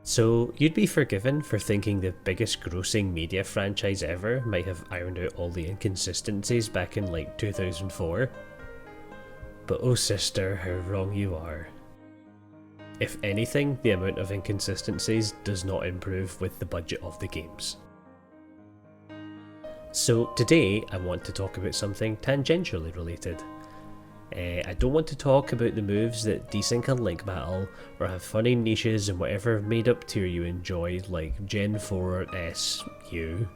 So, you'd be forgiven for thinking the biggest grossing media franchise ever might have ironed out all the inconsistencies back in like 2004? But oh sister, how wrong you are. If anything, the amount of inconsistencies does not improve with the budget of the games. So today I want to talk about something tangentially related. I don't want to talk about the moves that desync and link battle, or have funny niches in whatever made up tier you enjoy like Gen 4 SU.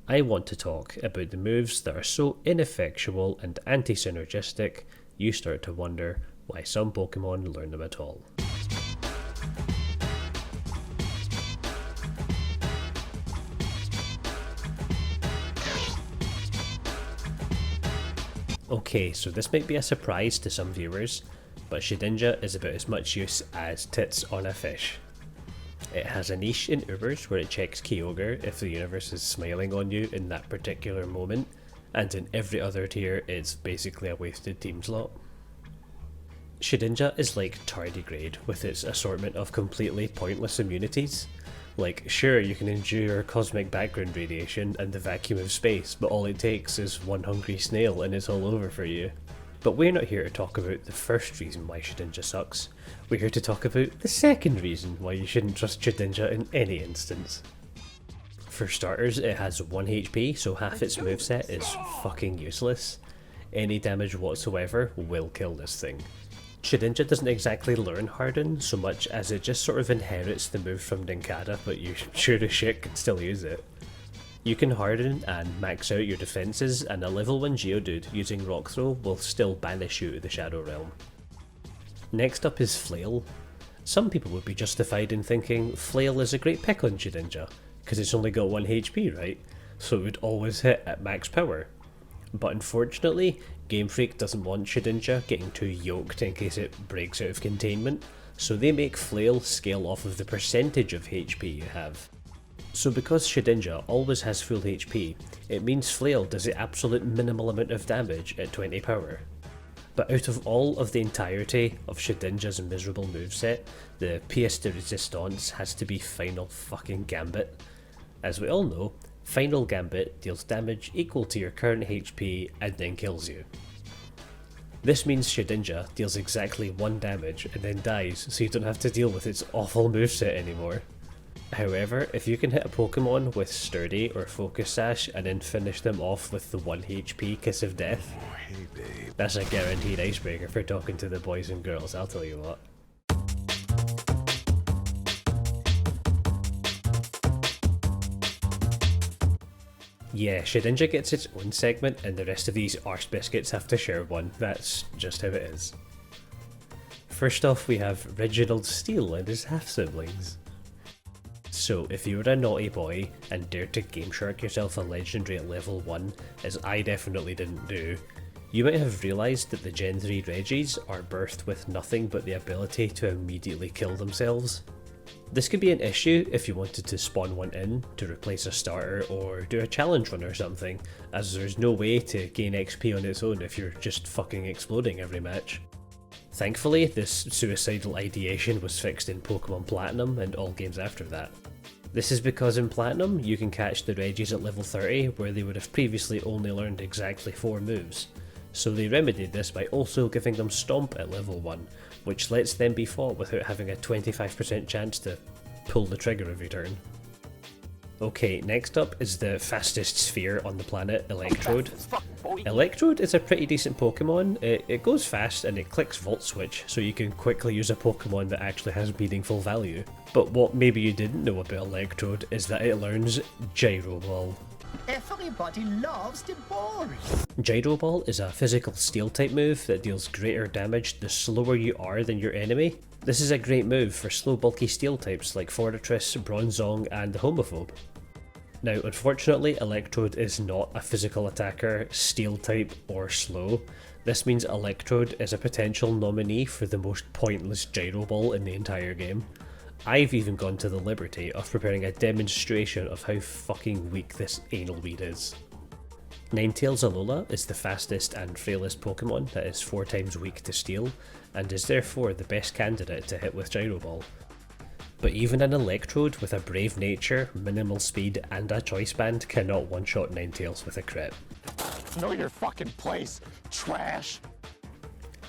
I want to talk about the moves that are so ineffectual and anti-synergistic you start to wonder why some Pokemon learn them at all. Okay, so this might be a surprise to some viewers, but shedinja is about as much use as tits on a fish. It has a niche in Ubers where it checks Kyogre if the universe is smiling on you in that particular moment, and in every other tier it's basically a wasted team slot. Shedinja is like tardigrade with its assortment of completely pointless immunities. Like, sure, you can endure cosmic background radiation and the vacuum of space, but all it takes is one hungry snail and it's all over for you. But we're not here to talk about the first reason why shedinja sucks. We're here to talk about the second reason why you shouldn't trust shedinja in any instance. For starters, it has 1 HP, so half its moveset is fucking useless. Any damage whatsoever will kill this thing. Shedinja doesn't exactly learn Harden so much as it just sort of inherits the move from Ninkata, but you sure as shit can still use it. You can Harden and max out your defences, and a level 1 Geodude using Rock Throw will still banish you to the Shadow Realm. Next up is Flail. Some people would be justified in thinking Flail is a great pick on Shedinja, because it's only got 1 HP, right? So it would always hit at max power. But unfortunately, Game Freak doesn't want shedinja getting too yoked in case it breaks out of containment, so they make Flail scale off of the percentage of HP you have. So because shedinja always has full HP, it means Flail does the absolute minimal amount of damage at 20 power. But out of all of the entirety of shedinja's miserable moveset, the pièce de résistance has to be Final fucking Gambit. As we all know, Final Gambit deals damage equal to your current HP and then kills you. This means shedinja deals exactly 1 damage and then dies, so you don't have to deal with its awful moveset anymore. However, if you can hit a Pokemon with Sturdy or Focus Sash and then finish them off with the 1 HP Kiss of Death, that's a guaranteed icebreaker for talking to the boys and girls, I'll tell you what. Yeah, shedinja gets its own segment and the rest of these arse biscuits have to share one, that's just how it is. First off we have Reginald Steele and his half-siblings. So if you were a naughty boy and dared to Game Shark yourself a legendary at level 1, as I definitely didn't do, you might have realised that the Gen 3 Reggies are birthed with nothing but the ability to immediately kill themselves. This could be an issue if you wanted to spawn one in to replace a starter or do a challenge run or something, as there's no way to gain XP on its own if you're just fucking exploding every match. Thankfully, this suicidal ideation was fixed in Pokemon Platinum and all games after that. This is because in Platinum you can catch the Reggies at level 30 where they would have previously only learned exactly 4 moves. So they remedied this by also giving them Stomp at level 1, which lets them be fought without having a 25% chance to pull the trigger every turn. Okay, next up is the fastest sphere on the planet, Electrode. Electrode is a pretty decent Pokemon. It goes fast and it clicks Volt Switch, so you can quickly use a Pokemon that actually has meaningful value. But what maybe you didn't know about Electrode is that it learns Gyro Ball. Everybody loves the ball. Gyro Ball is a physical steel type move that deals greater damage the slower you are than your enemy. This is a great move for slow bulky steel types like Forretress, Bronzong and the Homophobe. Now unfortunately Electrode is not a physical attacker, steel type or slow. This means Electrode is a potential nominee for the most pointless Gyro Ball in the entire game. I've even gone to the liberty of preparing a demonstration of how fucking weak this anal weed is. Ninetales Alola is the fastest and frailest Pokemon that is 4 times weak to steel, and is therefore the best candidate to hit with Gyro Ball. But even an Electrode with a brave nature, minimal speed and a choice band cannot one-shot Ninetales with a crit. Know your fucking place, trash!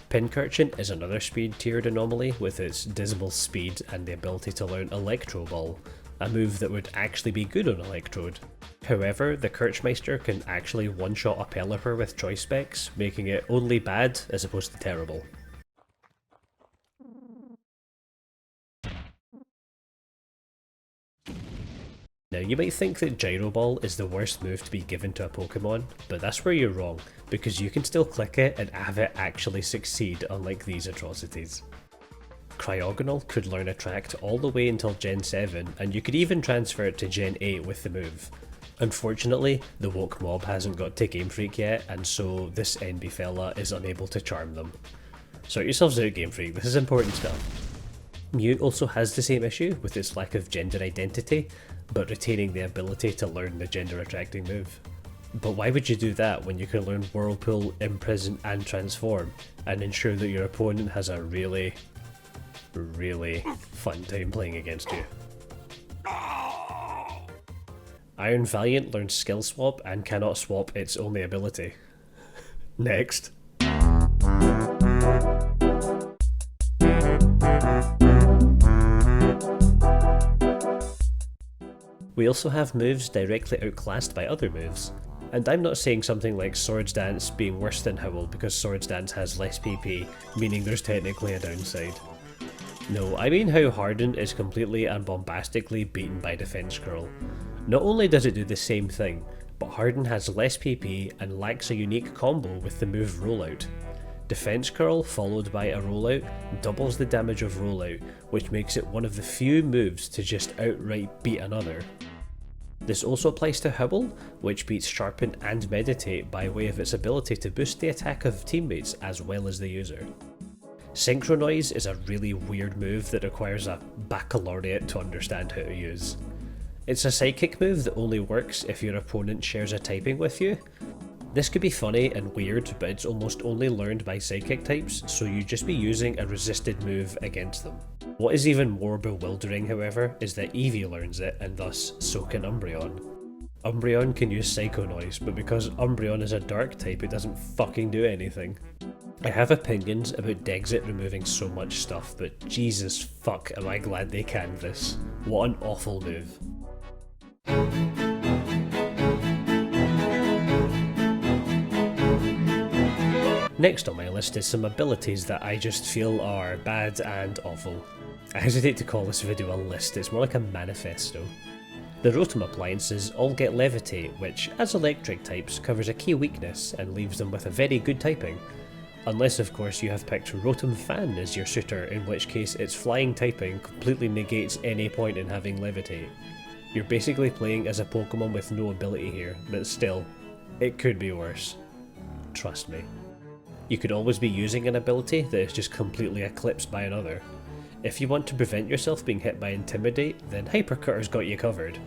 Pincurchin is another speed tiered anomaly with its dismal speed and the ability to learn Electro Ball, a move that would actually be good on Electrode. However, the Kirchmeister can actually one-shot a Pelipper with choice specs, making it only bad as opposed to terrible. Now you might think that Gyro Ball is the worst move to be given to a Pokemon, but that's where you're wrong, because you can still click it and have it actually succeed, unlike these atrocities. Cryogonal could learn Attract all the way until Gen 7, and you could even transfer it to Gen 8 with the move. Unfortunately, the woke mob hasn't got to Game Freak yet, and so this NB fella is unable to charm them. Sort yourselves out, Game Freak, this is important stuff. Mew also has the same issue with its lack of gender identity, but retaining the ability to learn the gender attracting move. But why would you do that when you can learn Whirlpool, Imprison and Transform, and ensure that your opponent has a really fun time playing against you? Iron Valiant learns Skill Swap and cannot swap its only ability. Next. We also have moves directly outclassed by other moves. And I'm not saying something like Swords Dance being worse than Howl because Swords Dance has less PP, meaning there's technically a downside. No, I mean how Harden is completely and bombastically beaten by Defense Curl. Not only does it do the same thing, but Harden has less PP and lacks a unique combo with the move Rollout. Defense Curl followed by a Rollout doubles the damage of Rollout, which makes it one of the few moves to just outright beat another. This also applies to Howl, which beats Sharpen and Meditate by way of its ability to boost the attack of teammates as well as the user. Synchronoise is a really weird move that requires a baccalaureate to understand how to use. It's a psychic move that only works if your opponent shares a typing with you. This could be funny and weird, but it's almost only learned by psychic types, so you'd just be using a resisted move against them. What is even more bewildering, however, is that Eevee learns it, and thus so can Umbreon. Umbreon can use Psycho Noise, but because Umbreon is a dark type, it doesn't fucking do anything. I have opinions about Dexit removing so much stuff, but Jesus fuck am I glad they canned this. What an awful move. Next on my list is some abilities that I just feel are bad and awful. I hesitate to call this video a list, it's more like a manifesto. The Rotom appliances all get Levitate, which, as electric types, covers a key weakness and leaves them with a very good typing. Unless of course you have picked Rotom Fan as your suitor, in which case its flying typing completely negates any point in having Levitate. You're basically playing as a Pokemon with no ability here, but still, it could be worse. Trust me. You could always be using an ability that is just completely eclipsed by another. If you want to prevent yourself being hit by Intimidate, then Hypercutter's got you covered.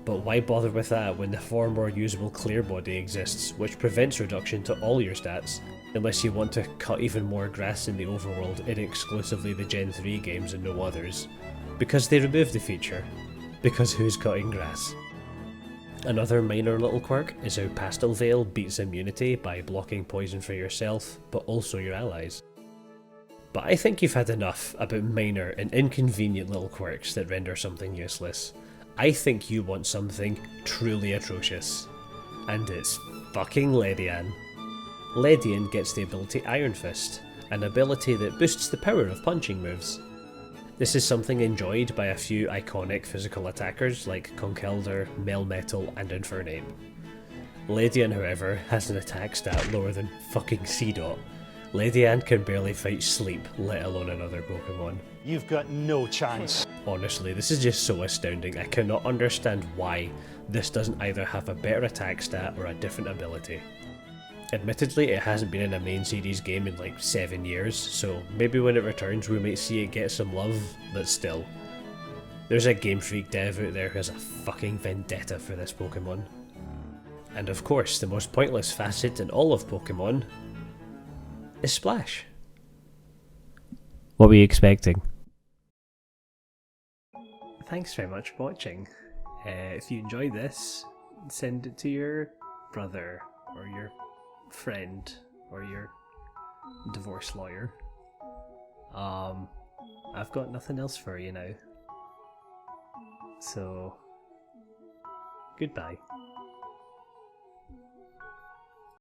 But why bother with that when the far more usable Clear Body exists, which prevents reduction to all your stats, unless you want to cut even more grass in the overworld in exclusively the Gen 3 games and no others. Because they removed the feature. Because who's cutting grass? Another minor little quirk is how Pastel Veil beats immunity by blocking poison for yourself, but also your allies. But I think you've had enough about minor and inconvenient little quirks that render something useless. I think you want something truly atrocious. And it's fucking Ledian. Ledian gets the ability Iron Fist, an ability that boosts the power of punching moves. This is something enjoyed by a few iconic physical attackers like Conkeldurr, Melmetal and Infernape. Ledian, however, has an attack stat lower than fucking C-Dot. Ledian can barely fight Sleep, let alone another Pokemon. You've got no chance. Honestly, this is just so astounding. I cannot understand why this doesn't either have a better attack stat or a different ability. Admittedly, it hasn't been in a main series game in like 7 years, so maybe when it returns we might see it get some love, but still. There's a Game Freak dev out there who has a fucking vendetta for this Pokemon. And of course, the most pointless facet in all of Pokemon is Splash. What were you expecting? thanks very much for watching. If you enjoyed this, send it to your brother, or your friend, or your divorce lawyer. I've got nothing else for you now. So, goodbye.